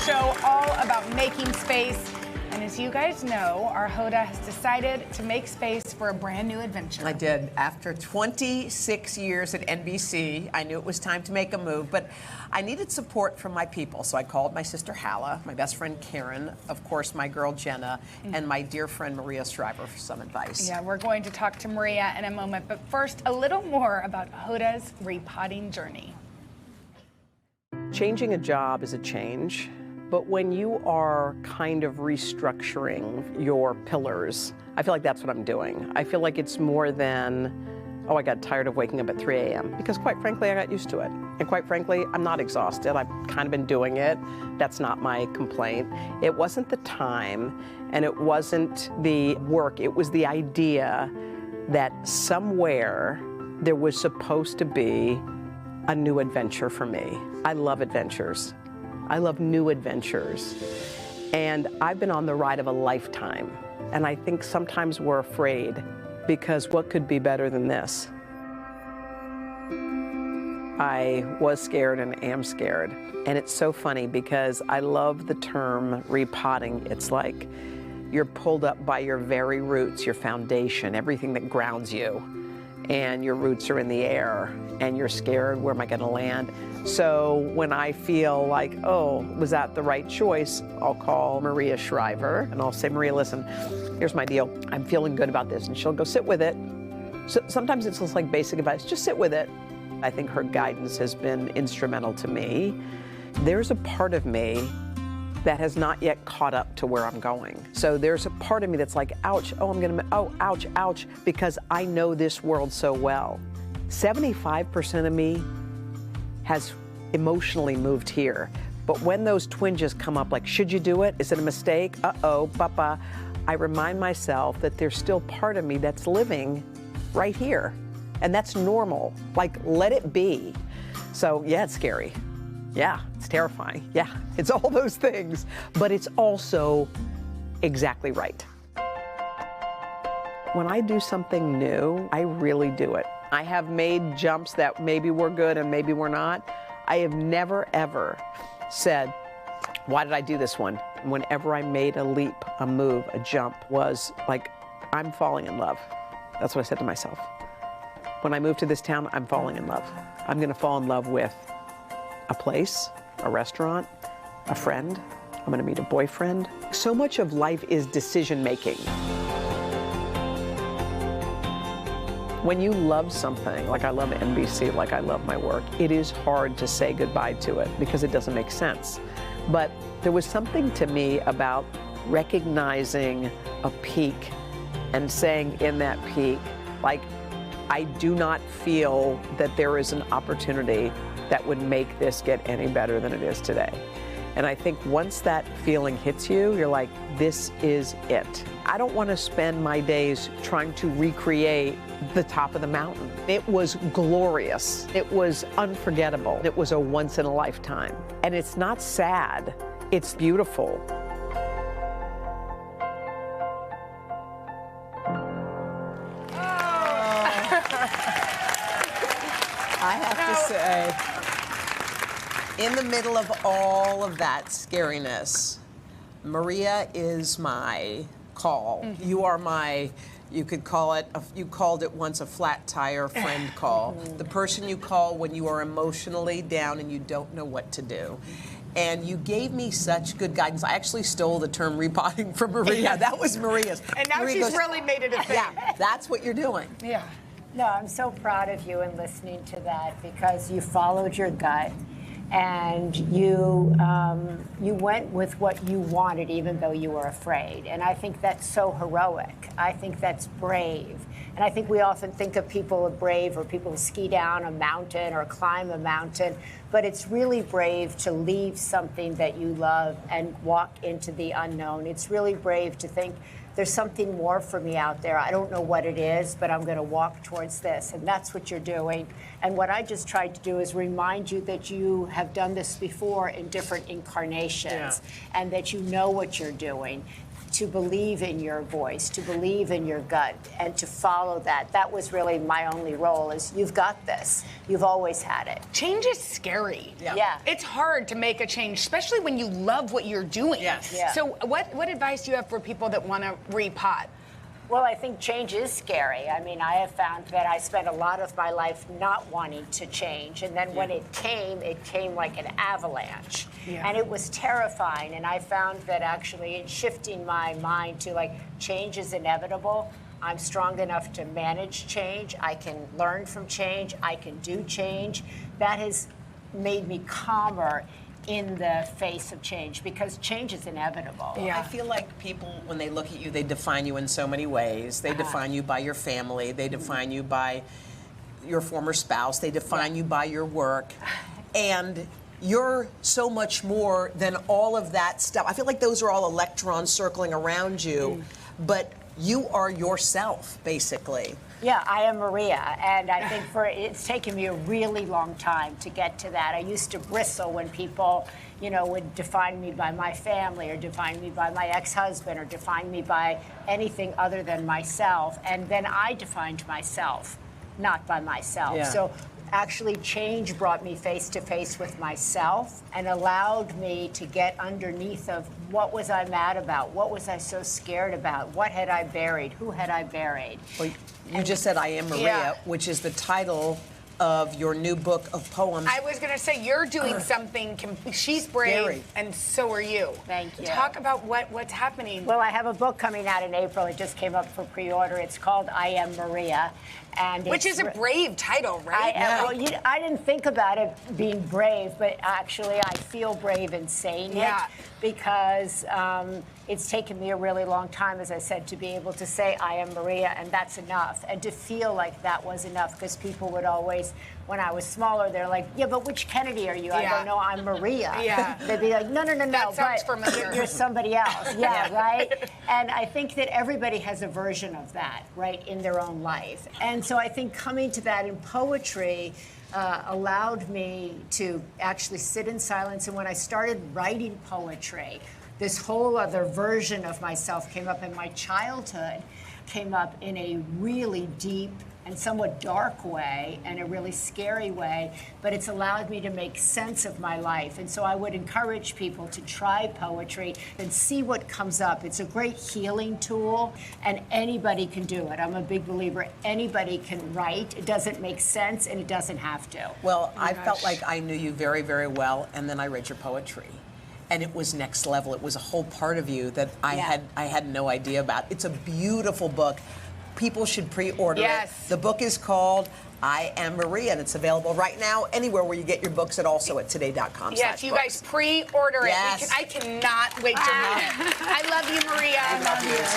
show all about making space. And as you guys know, our Hoda has decided to make space for a brand new adventure. I did. After 26 years at NBC, I knew it was time to make a move, but I needed support from my people. So I called my sister Hala, my best friend Karen, of course my girl Jenna, and my dear friend Maria Shriver for some advice. Yeah, we're going to talk to Maria in a moment, but first, a little more about Hoda's repotting journey. Changing a job is a change. But when you are kind of restructuring your pillars, I feel like that's what I'm doing. I feel like it's more than, oh, I got tired of waking up at 3 a.m. Because quite frankly, I got used to it. And quite frankly, I'm not exhausted. I've kind of been doing it. That's not my complaint. It wasn't the time, and it wasn't the work. It was the idea that somewhere there was supposed to be a new adventure for me. I love adventures. I love new adventures, and I've been on the ride of a lifetime, and I think sometimes we're afraid because what could be better than this? I was scared and am scared, and it's so funny because I love the term repotting. It's like you're pulled up by your very roots, your foundation, everything that grounds you, and your roots are in the air, and you're scared, where am I gonna land? So when I feel like, oh, was that the right choice, I'll call Maria Shriver, and I'll say, Maria, listen, here's my deal. I'm feeling good about this, and she'll go sit with it. So sometimes it's just like basic advice, just sit with it. I think her guidance has been instrumental to me. There's a part of me that has not yet caught up to where I'm going. So there's a part of me that's like, ouch, oh, ouch, ouch, because I know this world so well. 75% of me has emotionally moved here. But when those twinges come up, like, should you do it? Is it a mistake? Uh-oh, papa. I remind myself that there's still part of me that's living right here. And that's normal. Like, let it be. So yeah, it's scary. Yeah, it's terrifying. Yeah, it's all those things, but it's also exactly right. When I do something new, I really do it. I have made jumps that maybe were good and maybe were not. I have never, ever said, why did I do this one? Whenever I made a leap, a move, a jump, was like, I'm falling in love. That's what I said to myself. When I moved to this town, I'm falling in love. I'm gonna fall in love with a place, a restaurant, a friend. I'm gonna meet a boyfriend. So much of life is decision making. When you love something, like I love NBC, like I love my work, it is hard to say goodbye to it because it doesn't make sense. But there was something to me about recognizing a peak and saying in that peak, like, I do not feel that there is an opportunity that would make this get any better than it is today. And I think once that feeling hits you, you're like, this is it. I don't want to spend my days trying to recreate the top of the mountain. It was glorious. It was unforgettable. It was a once in a lifetime. And it's not sad, it's beautiful. I have to say, in the middle of all of that scariness, Maria is my call. You are my, you could call it, you called it once a flat tire friend call. The person you call when you are emotionally down and you don't know what to do. And you gave me such good guidance. I actually stole the term repotting from Maria. That was Maria's. And now Maria she's really made it a thing. Yeah, that's what you're doing. Yeah. No, I'm so proud of you in listening to that because you followed your gut and you went with what you wanted even though you were afraid. And I think that's so heroic. I think that's brave. And I think we often think of people as brave or people who ski down a mountain or climb a mountain, but it's really brave to leave something that you love and walk into the unknown. It's really brave to think, there's something more for me out there. I don't know what it is, but I'm going to walk towards this. And that's what you're doing. And what I just tried to do is remind you that you have done this before in different incarnations and that you know what you're doing. to believe in your voice, to believe in your gut, and to follow that. That was really my only role, is you've got this. You've always had it. Change is scary. Yeah. It's hard to make a change, especially when you love what you're doing. Yes. Yeah. So what advice do you have for people that want to repot? Well, I think change is scary. I mean, I have found that I spent a lot of my life not wanting to change. And then when it came like an avalanche. Yeah. And it was terrifying. And I found that actually in shifting my mind to like, change is inevitable. I'm strong enough to manage change. I can learn from change. I can do change. That has made me calmer in the face of change, because change is inevitable. Yeah. I feel like people, when they look at you, they define you in so many ways. They define you by your family. They define you by your former spouse. They define you by your work. And you're so much more than all of that stuff. I feel like those are all electrons circling around you, but you are yourself, basically. Yeah, I am Maria, and I think it's taken me a really long time to get to that. I used to bristle when people, would define me by my family, or define me by my ex-husband, or define me by anything other than myself, and then I defined myself, not by myself. Yeah. So actually, change brought me face to face with myself and allowed me to get underneath of what was I mad about, what was I so scared about, what had I buried, who had I buried. Well, you just said I Am Maria, which is the title of your new book of poems. I was going to say, you're doing something, she's brave, Scary. and so are you. Thank you. Talk about what's happening. Well, I have a book coming out in April. It just came up for pre-order. It's called I Am Maria. Which is a brave title, right? I didn't think about it being brave, but actually I feel brave in saying it, because it's taken me a really long time, as I said, to be able to say I am Maria, and that's enough, and to feel like that was enough, because people would always, when I was smaller, they're like, yeah, but which Kennedy are you? I go, no, I'm Maria. Yeah. They'd be like, no, That sounds familiar. you're somebody else. Yeah, right? And I think that everybody has a version of that, right, in their own life. And so I think coming to that in poetry allowed me to actually sit in silence. And when I started writing poetry, this whole other version of myself came up, and my childhood came up in a really deep and somewhat dark way, and a really scary way, but it's allowed me to make sense of my life. And so I would encourage people to try poetry and see what comes up. It's a great healing tool, and anybody can do it. I'm a big believer. Anybody can write. It doesn't make sense, and it doesn't have to. Well, I felt like I knew you very, very well, and then I read your poetry. And it was next level. It was a whole part of you that I had no idea about. It's a beautiful book. People should pre-order it. The book is called I Am Maria, and it's available right now anywhere where you get your books, and also at today.com. Yes, you guys pre-order it. Yes. I cannot wait to read it. I love you, Maria. I love you.